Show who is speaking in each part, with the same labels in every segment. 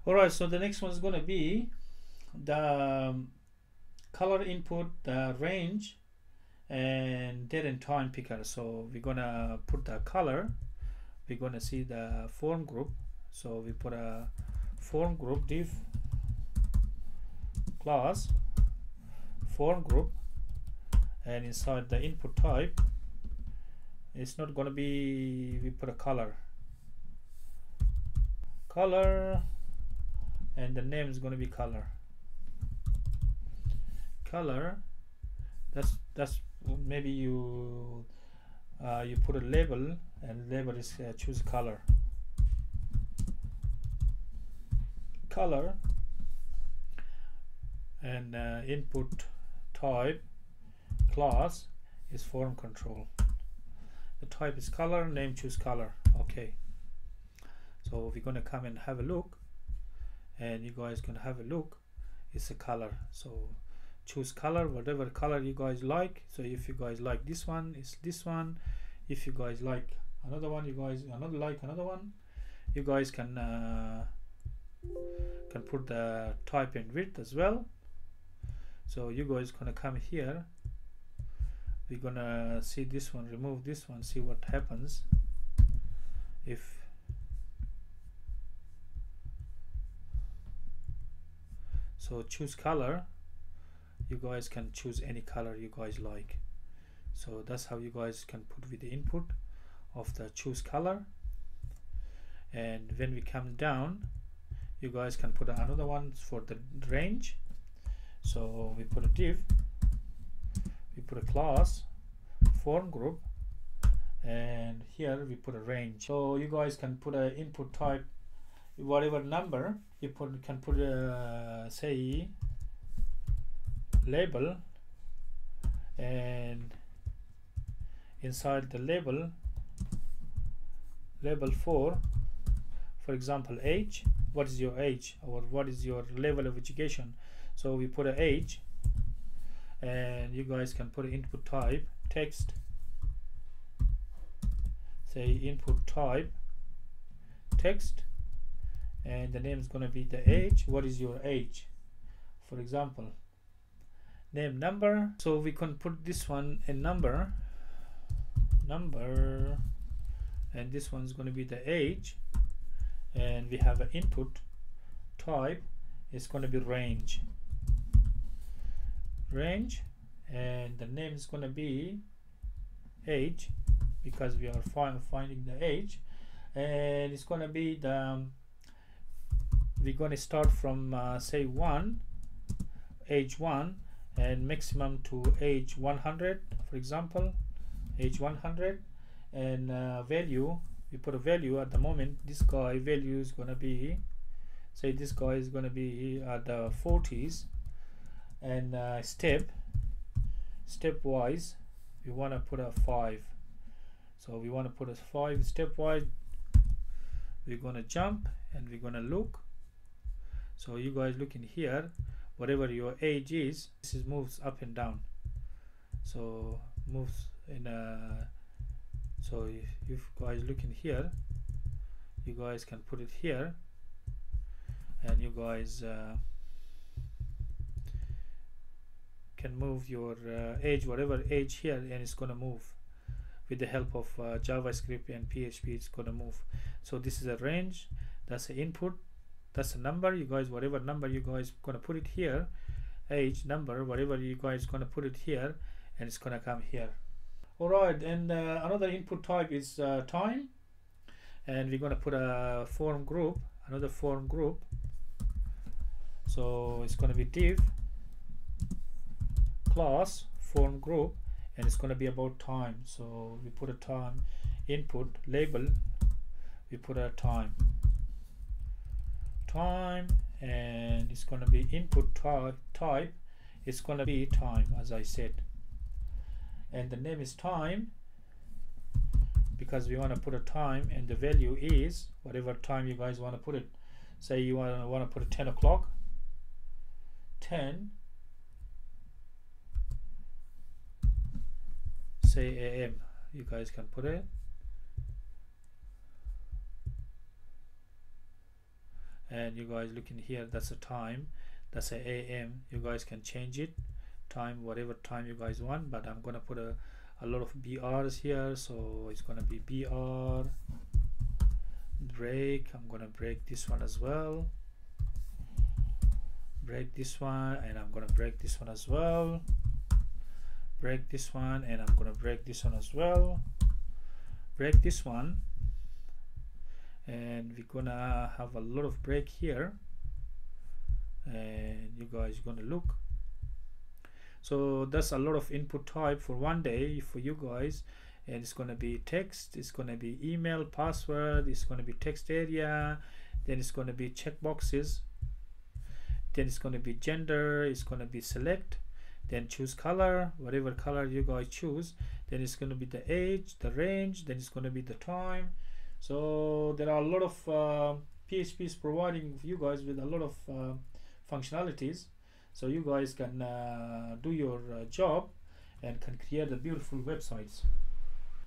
Speaker 1: Alright, so the next one is going to be the color input, the range, and date and time picker. So we're going to put the color. We're going to see the form group. So we put a form group div class form group, and inside the input type, it's not going to be, we put a color, and the name is going to be color. That's maybe you put a label, and label is choose color, and input type class is form control. The type is color, name choose color. Okay, so we're gonna come and have a look, and you guys can have a look. It's a color, so choose color, whatever color you guys like. So if you guys like this one, it's this one. If you guys like another one, you guys like another one, you guys can put the type and width as well. So you guys gonna come here, we're gonna see this one, remove this one, see what happens. If so, choose color, you guys can choose any color you guys like. So that's how you guys can put with the input of the choose color. And when we come down, you guys can put another one for the range. So we put a div, we put a class form group, and here we put a range. So you guys can put an input type, whatever number you can put say label, and inside the label 4, for example, age. What is your age, or what is your level of education? So we put an age, and you guys can put an input type text, say input type text, and the name is going to be the age. What is your age? For example, name number. So we can put this one a number, and this one's going to be the age, and we have an input type, it's going to be range, and the name is going to be age, because we are finding the age, and it's going to be the, we're going to start from say age 1 and maximum to age 100, for example, age 100, and value, we put a value. At the moment this guy value is going to be, say this guy is going to be at the 40s, and stepwise we want to put a 5. So we want to put a 5 stepwise. We're going to jump and we're going to look. So you guys look in here, whatever your age is, this is moves up and down, so moves in so if you guys look in here, you guys can put it here, and you guys can move your age, whatever age here, and it's gonna move with the help of JavaScript and PHP. It's gonna move. So this is a range, that's the input, that's a number. You guys, whatever number you guys gonna put it here, age, number, whatever you guys gonna put it here, and it's gonna come here. Alright, and another input type is time, and we're gonna put a form group, another form group. So it's gonna be div class form group, and it's gonna be about time. So we put a time input label, we put a time, and it's gonna be input type, it's gonna be time, as I said, and the name is time because we want to put a time, and the value is whatever time you guys want to put it. Say you want to put it 10 o'clock, 10 say AM, you guys can put it, and you guys look in here, that's a time, that's a AM. You guys can change it, time, whatever time you guys want, but I'm gonna put a lot of BRs here, so it's gonna be BR break. I'm gonna break this one as well, break this one, and I'm gonna break this one as well, break this one, and I'm gonna break this one as well, break this one, and we're gonna have a lot of break here, and you guys gonna look. So that's a lot of input type for one day for you guys, and it's gonna be text, it's gonna be email, password, it's gonna be text area, then it's gonna be checkboxes, then it's gonna be gender, it's gonna be select, then choose color, whatever color you guys choose, then it's gonna be the age, the range, then it's gonna be the time. So there are a lot of PHP is providing you guys with a lot of functionalities, so you guys can do your job and can create the beautiful websites.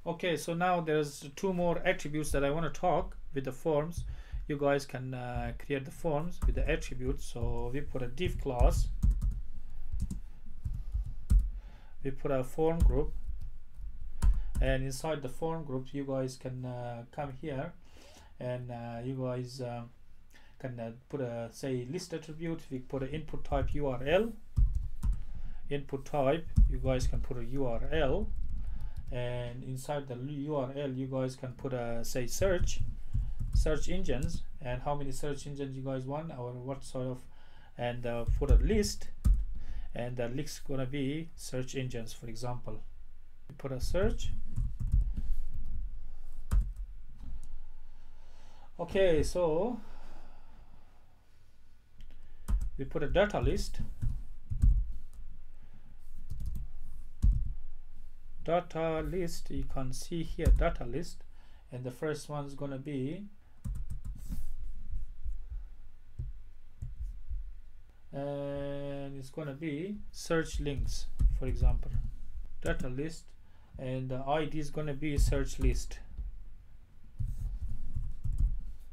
Speaker 1: Okay, so now there's two more attributes that I want to talk with the forms. You guys can create the forms with the attributes. So we put a div class, we put a form group, and inside the form group you guys can come here, and you guys can put a, say, list attribute. We put an input type URL, input type, you guys can put a URL, and inside the URL you guys can put a, say, search engines, and how many search engines you guys want, or what sort of, and put a list, and the list gonna be search engines. For example, you put a search. Okay, so we put a data list, you can see here data list, and the first one is gonna be and it's gonna be search links, for example, data list, and the ID is gonna be search list,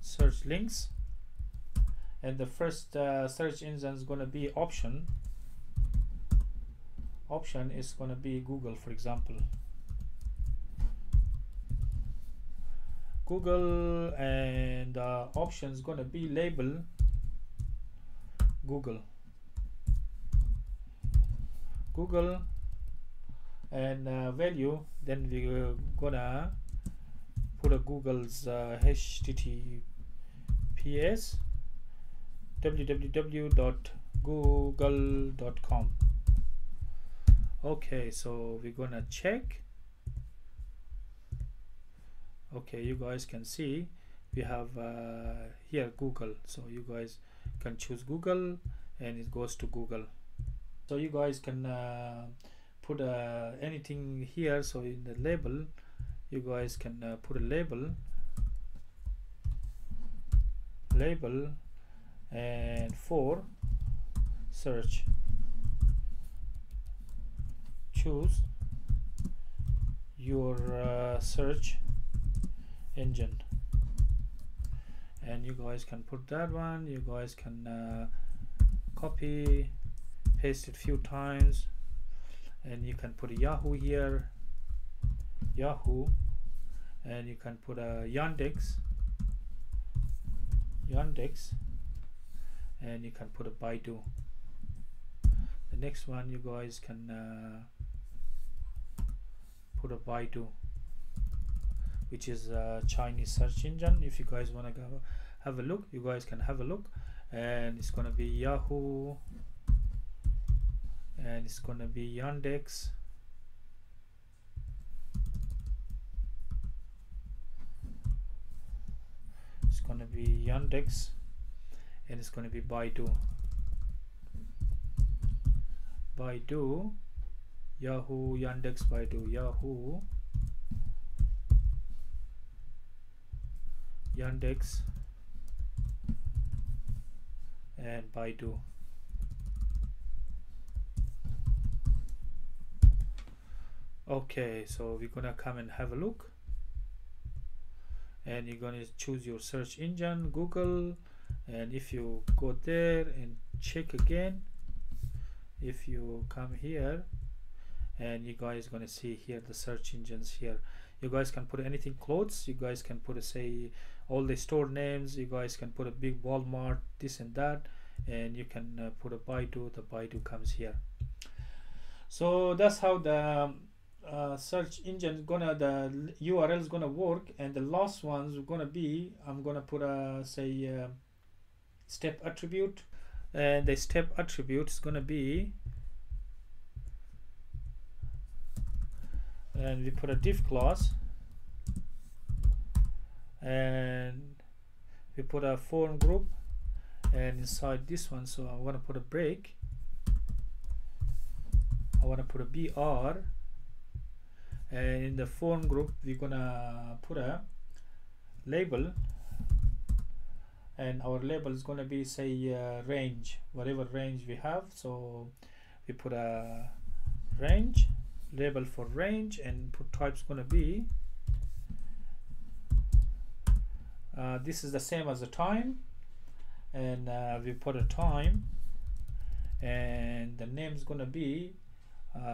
Speaker 1: search links, and the first search engine is gonna be option is gonna be Google, for example, Google, and option is gonna be label Google, and value, then we're gonna put a Google's HTTPS www.google.com. okay, so we're gonna check. Okay, you guys can see we have here Google, so you guys can choose Google and it goes to Google. So you guys can put anything here. So in the label you guys can put a label, and for search choose your search engine, and you guys can put that one. You guys can copy paste it few times, and you can put a Yahoo here, Yahoo, and you can put a Yandex, and you can put a Baidu. The next one you guys can put a Baidu, which is a Chinese search engine. If you guys want to go have a look, you guys can have a look, and it's gonna be Yahoo, and it's gonna be Yandex, it's gonna be Yandex, and it's gonna be Baidu, Yahoo, Yandex, Baidu, Yahoo, Yandex, and Baidu. Okay, so we're gonna come and have a look, and you're gonna choose your search engine, Google, And if you go there and check again, if you come here, and you guys gonna see here the search engines here, you guys can put anything clothes, you guys can put say all the store names, you guys can put a big Walmart, this and that, and you can put a Baidu, the Baidu comes here. So that's how the search engine gonna, the URL is gonna work. And the last one's gonna be, I'm gonna put a say step attribute, and the step attribute is gonna be, and we put a div class, and we put a form group, and inside this one, so I'm gonna put a break, I want to put a BR, and in the form group we're gonna put a label, and our label is gonna be say range, whatever range we have. So we put a range, label for range, and put type's gonna be this is the same as the time, and we put a time, and the name is gonna be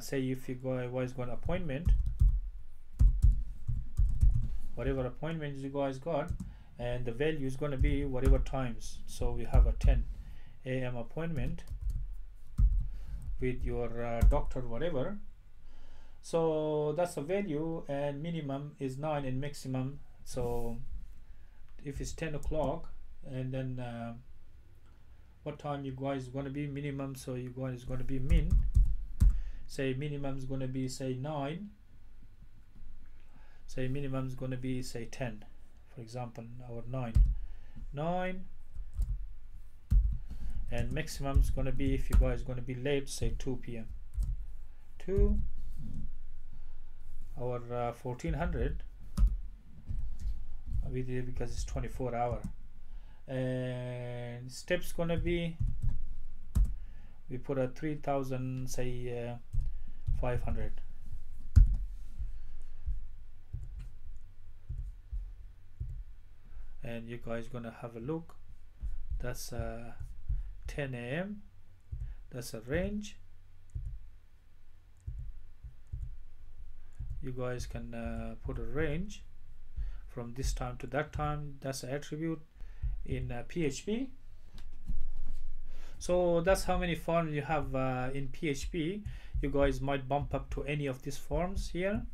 Speaker 1: say if you guys got appointment, whatever appointments you guys got, and the value is going to be whatever times. So we have a 10 a.m. appointment with your doctor, whatever. So that's a value, and minimum is 9 and maximum. So if it's 10 o'clock, and then what time you guys going to be minimum, so you guys going to be min, say minimum is going to be say 9, say minimum is going to be say 10, for example, our 9, and maximum is going to be, if you guys going to be late, say 2 p.m. 2, our 1400 with it, because it's 24 hour. And steps going to be, we put a 3000, say 500. And you guys gonna have a look, that's 10 a.m. that's a range. You guys can put a range from this time to that time, that's an attribute in PHP. So that's how many forms you have in PHP. You guys might bump up to any of these forms here.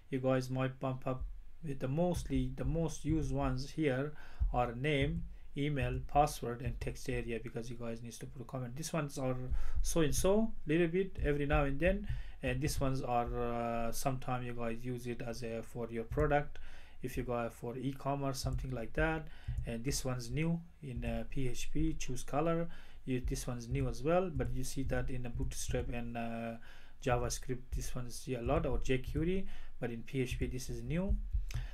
Speaker 1: You guys might bump up with the most used ones here are name, email, password, and text area, because you guys need to put a comment. These ones are so and so little bit every now and then, and these ones are sometime you guys use it as a for your product, if you go for e-commerce, something like that. And this one's new in PHP, choose color. This one's new as well, but you see that in a Bootstrap and JavaScript this one is a lot, or jQuery, but in PHP this is new.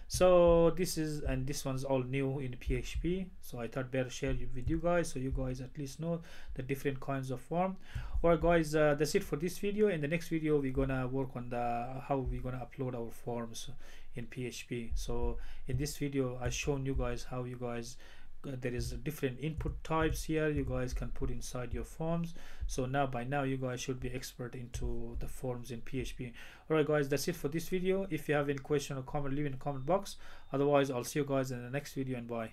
Speaker 1: So this is, and this one's all new in PHP, so I thought better share it with you guys, so you guys at least know the different kinds of form. Alright guys, that's it for this video. In the next video we're gonna work on the how we're gonna upload our forms in PHP. So in this video I shown you guys how you guys there is different input types here you guys can put inside your forms. So now by now you guys should be expert into the forms in PHP. Alright guys, that's it for this video. If you have any question or comment, leave in the comment box. Otherwise I'll see you guys in the next video, and bye.